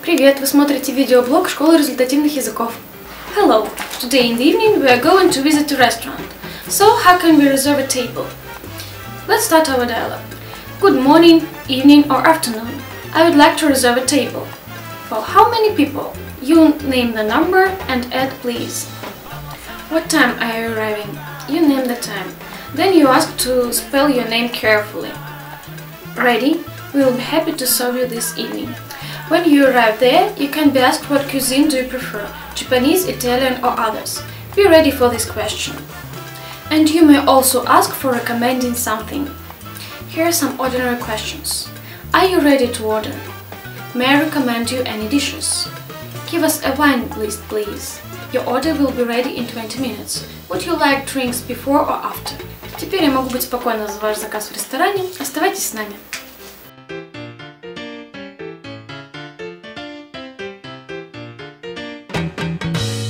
Привет! Вы смотрите видеоблог Школы результативных языков. Hello! Today in the evening we are going to visit a restaurant. So, how can we reserve a table? Let's start our dialogue. Good morning, evening or afternoon. I would like to reserve a table. For how many people? You name the number and add please. What time are you arriving? You name the time. Then you ask to spell your name carefully. Ready? We will be happy to serve you this evening. When you arrive there, you can be asked what cuisine do you prefer, Japanese, Italian or others. Be ready for this question. And you may also ask for recommending something. Here are some ordinary questions. Are you ready to order? May I recommend you any dishes? Give us a wine list, please. Your order will be ready in 20 minutes. Would you like drinks before or after? Теперь я могу быть спокойна за ваш заказ в ресторане. Оставайтесь с нами.